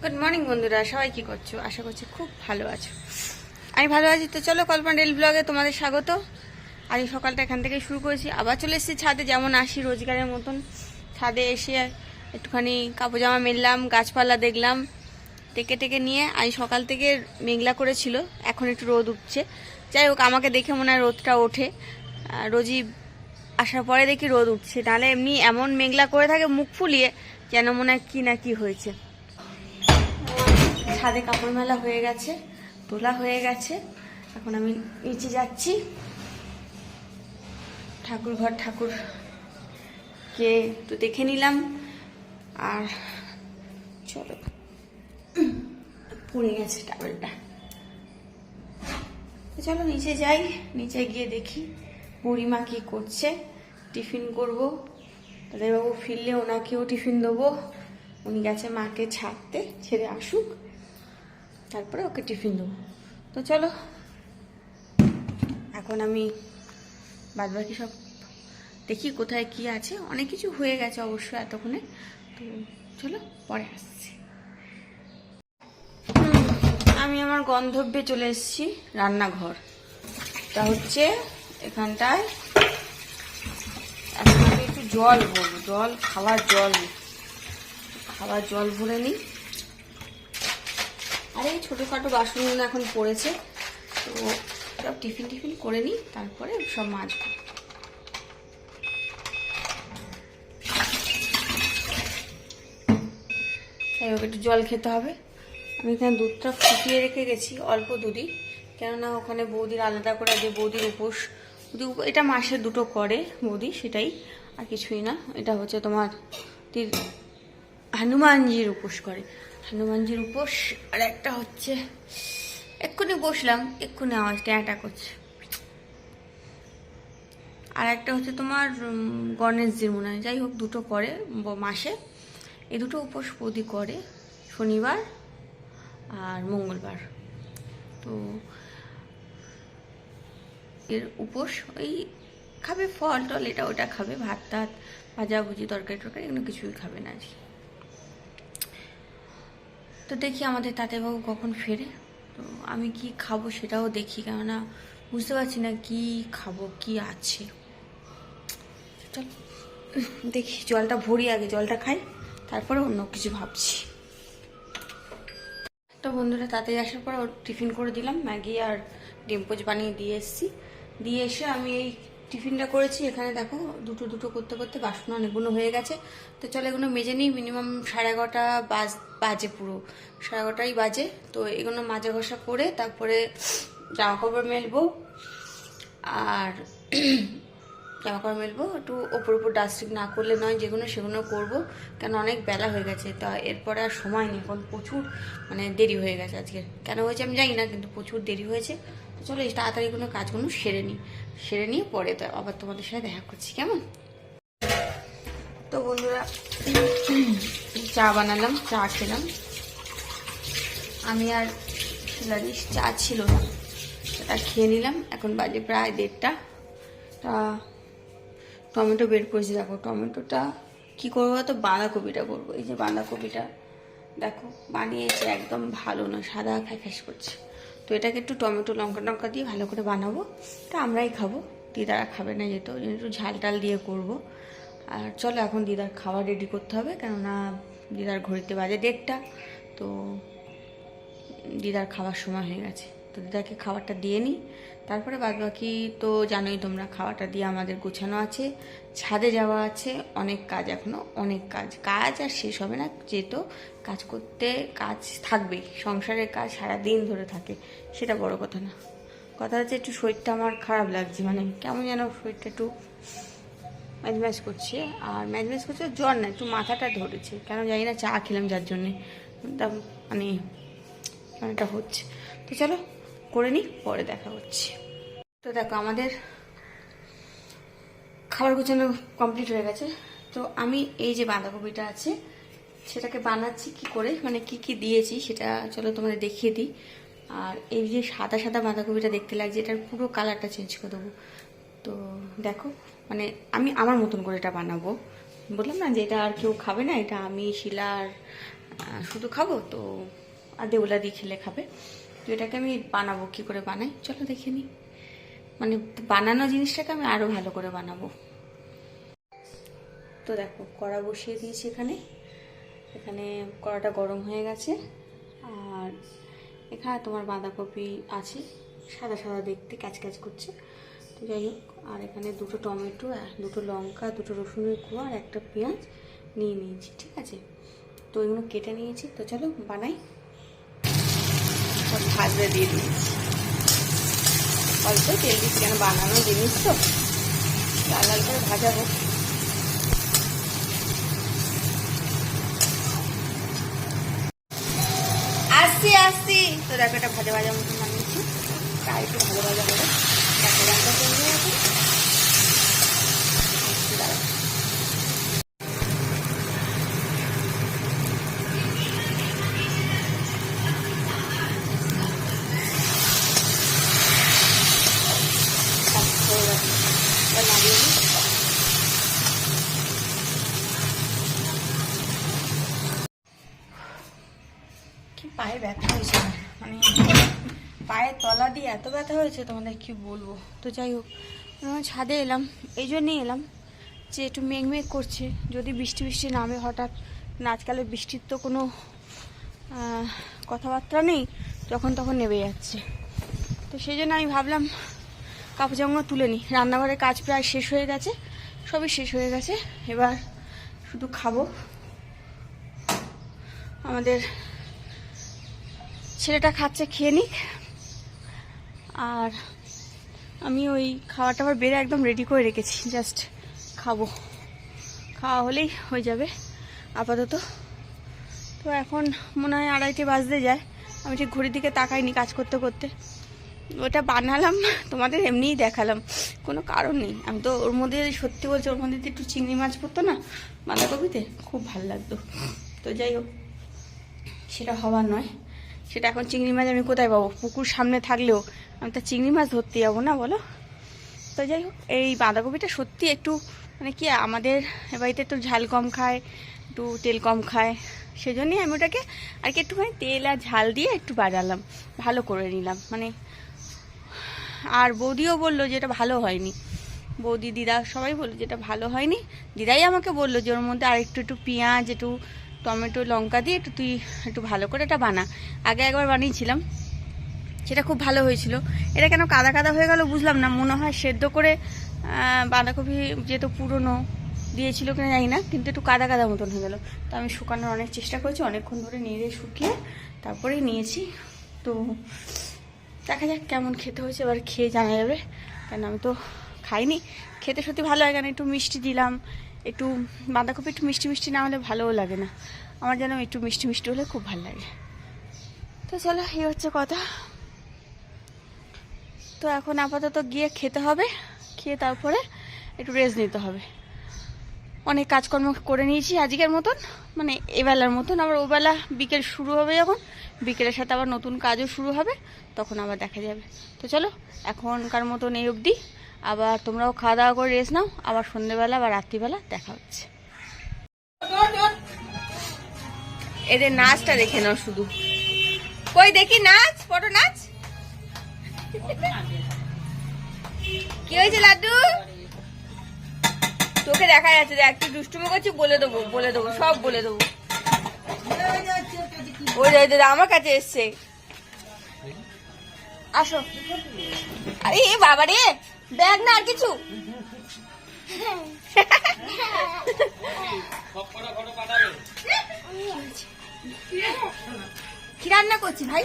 Good morning বন্ধুরা, সবাই কি করছো? আশা করছি খুব ভালো আছো। আমি ভালো আছি। তো চলো কল্পনা ডেইলি ব্লগে তোমাদের স্বাগত। আজ সকালটা এখান থেকে শুরু করেছি, আবার চলে এসেছি ছাদে, যেমন আসি রোজগারের মতন। ছাদে এসে একটুখানি কাপড় জামা মেললাম, গাছপালা দেখলাম, টেকে টেকে নিয়ে। আজ সকাল থেকে মেঘলা করেছিল, এখন একটু রোদ উঠছে। যাই হোক, আমাকে দেখে মনে হয় রোদটা ওঠে। রোজই আসার পরে দেখি রোদ উঠছে, নাহলে এমনি এমন মেঘলা করে থাকে মুখ ফুলিয়ে, যেন মনে হয় কি না কি হয়েছে। ছাদে কাপড় মেলা হয়ে গেছে, তোলা হয়ে গেছে। এখন আমি নিচে যাচ্ছি, ঠাকুরকে একটু দেখে নিলাম। আর চলো, পড়ে গেছে টাওয়েলটা। চলো নিচে যাই, নিচে গিয়ে দেখি বুড়িমা কি করছে। টিফিন করব, দাদাবাবু ফিরলে ওনাকেও টিফিন দেবো। উনি গেছে মাকে ছাড়তে, ছেড়ে আসুক, তারপরে ওকে টিফিন দেবো। তো চলো, এখন আমি বাদবাকি সব দেখি কোথায় কি আছে। অনেক কিছু হয়ে গেছে অবশ্য এতক্ষণে। তো চলো পরে আসছি। আমি আমার গন্তব্যে চলে এসেছি, রান্নাঘর। তা হচ্ছে এখানটায় এখন আমি একটু জল ভরবো, খাওয়ার জল ভরে নিই। আর এই ছোটোখাটো বাসনগুলো এখন পড়েছে, তো সব টিফিন করে নিই, তারপরে সব মাজবো। তাই ওকে একটু জল খেতে হবে। আমি এখানে দুধটা ফুটিয়ে রেখে গেছি, অল্প দুধই, কেননা ওখানে বৌদির আলাদা করে যে বৌদির উপোস, এটা মাসে দুটো করে বৌদি, সেটাই, আর কিছুই না। এটা হচ্ছে তোমার হনুমানজির উপোস করে, হনুমানজির উপোস। আর একটা হচ্ছে এক্ষুনি বসলাম, এক্ষুনি আওয়াজ ট্যাঁটা করছে। আর একটা হচ্ছে তোমার গণেশজির মনে হয়, যাই হোক দুটো করে মাসে। এই দুটো উপোস বৌদি করে, শনিবার আর মঙ্গলবার। তো এর উপোস ওই খাবে, ফল টল এটা ওটা খাবে, ভাত টাত ভাজাভুজি তরকারি এগুলো কিছুই খাবে না। তো দেখি আমাদের তাঁতেবাবু কখন ফেরে, তো আমি কি খাবো সেটাও দেখি, কেননা বুঝতে পারছি না কি খাবো, কি আছে। চল দেখি, জলটা ভরি আগে, জলটা খাই, তারপরে অন্য কিছু ভাবছি। তো বন্ধুরা তাড়াতাড়ি আসার পর ওর টিফিন করে দিলাম, ম্যাগি আর ডিম পোচ বানিয়ে দিয়ে এসেছি। দিয়ে এসে আমি এই টিফিনটা করেছি। এখানে দেখো দুটো করতে করতে বাসন অনেকগুলো হয়ে গেছে। তো চলো এগুলো মেজে নিই। মিনিমাম 11:30 বাজে, পুরো 11:30 বাজে। তো এগুলো মাজা ঘষা করে তারপরে জামা কাপড় মেলবো। আর জামা কাপড় মেলবো, একটু ওপর ডাস্টিং না করলে নয়, যেগুলো সেগুলো করবো, কেন অনেক বেলা হয়ে গেছে। তা এরপরে আর সময় নেই, এখন প্রচুর দেরি হয়ে গেছে। আজকে কেন হয়েছে আমি জানি না, কিন্তু প্রচুর দেরি হয়েছে। তো চলো এই তাড়াতাড়ি কোনো কাজগুলো সেরে নিয়ে পরে তো আবার তোমাদের সাথে দেখা করছি, কেমন? তো বন্ধুরা চা বানালাম, চা খেলাম আমি। আর জানিস চা ছিল না, সেটা খেয়ে নিলাম। এখন বাজে প্রায় 1:30। তা টমেটো বের করেছি, দেখো টমেটোটা কি করবো, তো বাঁধাকপিটা করবো। এই যে বাঁধাকপিটা দেখো বানিয়েছে, একদম ভালো না, সাদা ফ্যাকাশ করছে। তো এটাকে একটু টমেটো লঙ্কা দিয়ে ভালো করে বানাবো। তা আমরাই খাবো, দিদারা খাবে না, যেহেতু একটু ঝাল টাল দিয়ে করবো। আর চলো এখন দিদার খাবার রেডি করতে হবে, কেননা দিদার ঘড়িতে বাজে 1:30। তো দিদার খাবার সময় হয়ে গেছে, তো দিদাকে খাবারটা দিয়ে নিই, তারপরে বাদবাকি তো জানোই তোমরা। খাওয়াটা দিয়ে আমাদের গোছানো আছে, ছাদে যাওয়া আছে, অনেক কাজ, এখনও অনেক কাজ আর শেষ হবে না, যেহেতু কাজ থাকবেই, সংসারের কাজ সারাদিন ধরে থাকে, সেটা বড় কথা না। কথা হচ্ছে একটু শরীরটা আমার খারাপ লাগছে, কেমন যেন শরীরটা একটু ম্যাজম্যাজ করছে। আর ম্যাজম্যাজ করছে জ্বর না, একটু মাথাটা ধরেছে, কেন জানি না, চা খেলাম যার জন্যে এটা হচ্ছে। তো চলো করে নিই, পরে দেখা হচ্ছে। তো দেখো আমাদের খাবার গোছানো কমপ্লিট হয়ে গেছে। তো আমি এই যে বাঁধাকপিটা আছে সেটাকে বানাচ্ছি কি করে, কি দিয়েছি সেটা চলো তোমাদের দেখিয়ে দিই। আর এই যে সাদা সাদা বাঁধাকপিটা দেখতে লাগছে, এটার পুরো কালারটা চেঞ্জ করে দেবো। তো দেখো আমি আমার মতন করে এটা বানাবো, বললাম না যে এটা আর কেউ খাবে না, এটা আমি, শিলা আর শুধু খাবো তো, আর দেউলা দিয়ে খেলে খাবে। তো এটাকে আমি বানাবো, কি করে বানাই চলো দেখে নিই। মানে বানানো জিনিসটাকে আমি আরও ভালো করে বানাবো। তো দেখো কড়া বসিয়ে দিয়েছি এখানে। এখানে কড়াটা গরম হয়ে গেছে। আর এখানে তোমার বাঁধাকপি আছে, সাদা সাদা দেখতে, ক্যাচ ক্যাচ করছে। তো যাই হোক, আর এখানে 2টো টমেটো, 2টো লঙ্কা, 2টো রসুনের কোয়া আর একটা পেঁয়াজ নিয়ে নিয়েছি, ঠিক আছে। তো এগুলো কেটে নিয়েছি। তো চলো বানাই। সব ভাজতে দিয়ে দিয়েছি, অল্প তেল দিচ্ছি, কেন বানানো জিনিস তো লাল লাল করে ভাজা হোক। আসছি। তো দেখো এটা ভাজা ভাজা মতো বানিয়েছি, তাই একটু ভাজা ভাজা করে দেখো রান্না করবে এখন। কি পায়ে ব্যথা হয়েছে, মানে পায়ের তলা দিয়ে এত ব্যথা হয়েছে তোমাদের কি বলবো। তো যাই হোক, আমি ছাদে এলাম, এই জন্যই এলাম যে একটু মেঘ করছে, যদি বৃষ্টি বৃষ্টি নামে হঠাৎ। আজকালে বৃষ্টির তো কোনো কথাবার্তা নেই, যখন তখন নেমে যাচ্ছে। তো সেই জন্য আমি ভাবলাম কাপড় জামা তুলে নিই। রান্নাঘরের কাজ প্রায় শেষ হয়ে গেছে, সবই শেষ হয়ে গেছে, এবার শুধু খাবো। আমাদের ছেলেটা খাচ্ছে, খেয়ে নিক। আর আমি ওই খাওয়াটা আবার বেড়ে একদম রেডি করে রেখেছি, জাস্ট খাবো, খাওয়া হলেই হয়ে যাবে আপাতত। তো এখন মনে হয় 2:30 বাজতে যায়, আমি ঠিক ঘড়ির দিকে তাকাইনি কাজ করতে করতে। ওটা বানালাম, তোমাদের এমনিই দেখালাম, কোনো কারণ নেই। আমি তো ওর মধ্যে, সত্যি বলছি, ওর মধ্যে একটু চিংড়ি মাছ পড়তো না বাঁধাকপিতে, খুব ভালো লাগতো। তো যাই হোক, সেটা হওয়ার নয়। সেটা এখন চিংড়ি মাছ আমি কোথায় পাবো? পুকুর সামনে থাকলেও আমি তো চিংড়ি মাছ ধরতে যাবো না, বলো। তো যাই হোক, এই বাঁধাকপিটা সত্যি একটু মানে কি, আমাদের বাড়িতে একটু ঝাল কম খায়, একটু তেল কম খায়, সেজন্যই আমি ওটাকে আর কি একটুখানি তেল আর ঝাল দিয়ে একটু বাড়ালাম, ভালো করে নিলাম মানে। আর বৌদিও বললো যে এটা ভালো হয়নি, বৌদি দিদা সবাই বললো যে এটা ভালো হয়নি। দিদাই আমাকে বললো যে ওর মধ্যে আর একটু পেঁয়াজ, একটু টমেটো, লঙ্কা দিয়ে তুই একটু ভালো করে এটা বানা। আগে একবার বানিয়েছিলাম, সেটা খুব ভালো হয়েছিল। এটা কেন কাদা কাদা হয়ে গেল বুঝলাম না, মনে হয় সেদ্ধ করে বাঁধাকপি যেহেতু পুরনো দিয়েছিল কিনা জানি না, কিন্তু একটু কাদা কাদা মতন হয়ে গেল। তো আমি শুকানোর অনেক চেষ্টা করেছি, অনেকক্ষণ ধরে নিয়ে শুকিয়ে তারপরেই নিয়েছি। তো দেখা যাক কেমন খেতে হয়েছে, এবার খেয়ে জানা যাবে, কেন আমি তো খাইনি। খেতে সত্যি ভালো লাগে না, একটু মিষ্টি দিলাম, একটু বাঁধাকপি একটু মিষ্টি মিষ্টি না হলে ভালোও লাগে না আমার, যেন একটু মিষ্টি মিষ্টি হলে খুব ভালো লাগে। তো চলো, এই হচ্ছে কথা। তো এখন আপাতত গিয়ে খেতে হবে, খেয়ে তারপরে একটু রেস্ট নিতে হবে। অনেক কাজকর্ম করে নিয়েছি আজকের মতন, মানে এবেলার মতন। আবার ওবেলা বিকেল শুরু হবে, যখন বিকেলের সাথে আবার নতুন কাজও শুরু হবে, তখন আবার দেখা যাবে। তো চলো, এখনকার মতন এই অবধি। আবার তোমরাও খাওয়া দাওয়া করে রেস্ট নাও, আবার সন্ধ্যেবেলা বা রাত্রিবেলা দেখা হচ্ছে। এদের নাচটা দেখে নাও শুধু, কই দেখি নাচ, ফটো নাচ। কি হয়েছে লাড্ডু? তোকে দেখা যাচ্ছে, দেখ তুই দুষ্টুমি করছিস, বলে দেবো সব বলে দেবো। ওই আমার কাছে এসছে, আসো। আরে বাবা রে, ব্যাগ না আর কিছু? কি রান্না করছি ভাই?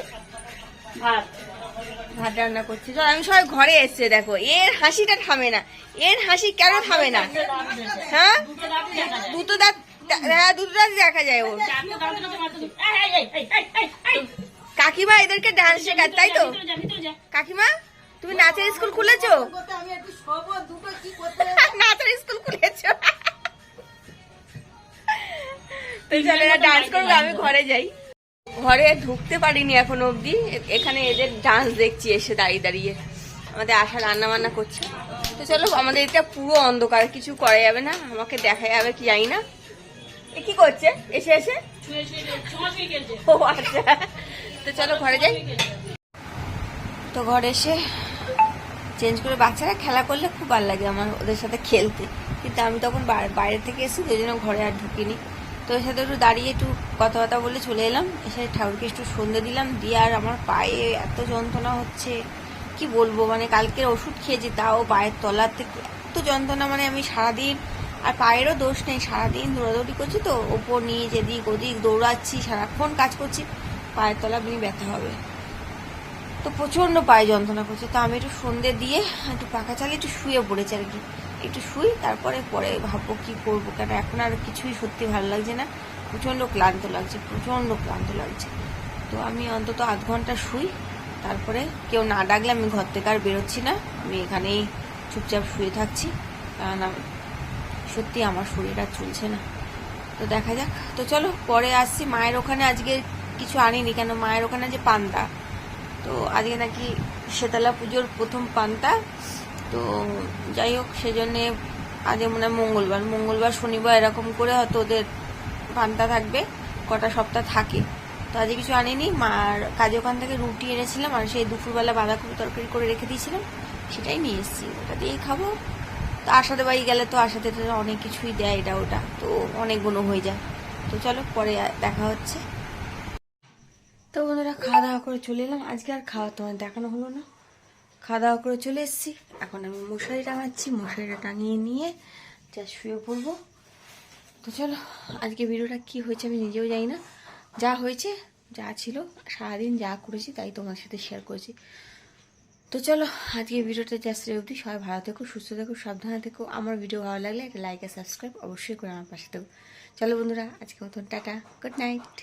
ভাত রান্না করছি। আমি সবাই ঘরে এসছে, দেখো এর হাসিটা থামে না, এর হাসি কেন থামে না? হ্যাঁ, দুটো দাঁত দেখা যায় ওর। কাকিমা এদেরকে ডান্স শেখার, তাই তো? কাকিমা, তুমি নাচের স্কুল খুলেছো? নাচের স্কুল খুলেছো? তো চলো, এরা ডান্স করবে, আমি ঘরে যাই। ঘরে ঢুকতে পারিনি এখনো অবধি, এখানে এদের ডান্স দেখছি এসে দাঁড়িয়ে দাঁড়িয়ে। আমাদের আশা রান্না বান্না করছে। তো চলো, আমাদের এটা পুরো অন্ধকার, কিছু করা যাবে না, আমাকে দেখা যাবে কি জানি না। এ কি করছে এসে এসে? ও আচ্ছা, তো চলো ঘরে যাই। তো ঘরে এসে চেঞ্জ করে, বাচ্চারা খেলা করলে খুব ভালো লাগে আমার ওদের সাথে খেলতে, কিন্তু আমি তখন বাইরে থেকে এসেছি, ওই জন্য ঘরে আর ঢুকিনি। তো ওর সাথে একটু দাঁড়িয়ে একটু কথা বলে চলে এলাম। এসে ঠাকুরকে একটু সন্ধ্যে দিলাম, দিয়ে আর আমার পায়ে এত যন্ত্রণা হচ্ছে কি বলবো, মানে কালকের ওষুধ খেয়েছি তাও পায়ের তলার থেকে এত যন্ত্রণা, মানে আমি সারাদিন, আর পায়েরও দোষ নেই, সারাদিন দৌড়াদৌড়ি করছি তো, ওপর নিয়ে যেদিক ওদিক দৌড়াচ্ছি, সারাক্ষণ কাজ করছি, পায়ের তলা এমনি ব্যথা হবে। তো প্রচণ্ড পায়ে যন্ত্রণা করছে। তো আমি একটু সন্ধ্যে দিয়ে একটু পাখা চালিয়ে একটু শুয়ে পড়েছি আর কি, একটু শুই, তারপরে পরে ভাববো কি করবো, কেন এখন আর কিছুই সত্যি ভালো লাগছে না, প্রচণ্ড ক্লান্ত লাগছে, প্রচণ্ড ক্লান্ত লাগছে। তো আমি অন্তত আধ ঘন্টা শুই, তারপরে কেউ না ডাকলে আমি ঘর থেকে আর বেরোচ্ছি না, আমি এখানেই চুপচাপ শুয়ে থাকছি, কারণ সত্যি আমার শরীর আর চলছে না। তো দেখা যাক। তো চলো পরে আসছি। মায়ের ওখানে আজকে কিছু আনিনি, কেন মায়ের ওখানে যে পান্তা, তো আজকে নাকি শীতলা পুজোর প্রথম পান্তা, তো যাই হোক সেজন্যে আজকে মনে হয় মঙ্গলবার শনিবার এরকম করে হয়তো ওদের পান্তা থাকবে, কটা সপ্তাহ থাকে। তো আজকে কিছু আনিনি, মার কাজে ওখান থেকে রুটি এনেছিলাম, আর সেই দুপুরবেলা বাঁধাকপি তরকারি করে রেখে দিয়েছিলাম, সেটাই নিয়ে এসেছি, ওটা দিয়েই খাবো। তো আশাতে বাড়ি গেলে তো আশাতে অনেক কিছুই দেয়, এটা ওটা, তো অনেকগুলো হয়ে যায়। তো চলো পরে দেখা হচ্ছে। তো বন্ধুরা খাওয়া দাওয়া করে চলে এলাম, আজকে আর খাওয়া তোমার দেখানো হলো না, খাওয়া দাওয়া করে চলে এসেছি। এখন আমি মশারি টাঙাচ্ছি, মশারিটা টাঙিয়ে নিয়ে যা শুয়ে পড়বো। তো চলো, আজকে ভিডিওটা কি হয়েছে আমি নিজেও জানি না, যা হয়েছে যা ছিল সারাদিন যা করেছি তাই তোমার সাথে শেয়ার করেছি। তো চলো আজকে ভিডিওটা জাস্ট অবধি, সবাই ভালো থেকো, সুস্থ থেকো, সাবধানে থেকো। আমার ভিডিও ভালো লাগলে একটা লাইক আর সাবস্ক্রাইব অবশ্যই করে আমার পাশে থেকো। চলো বন্ধুরা, আজকে মতন টাটা, গুড নাইট।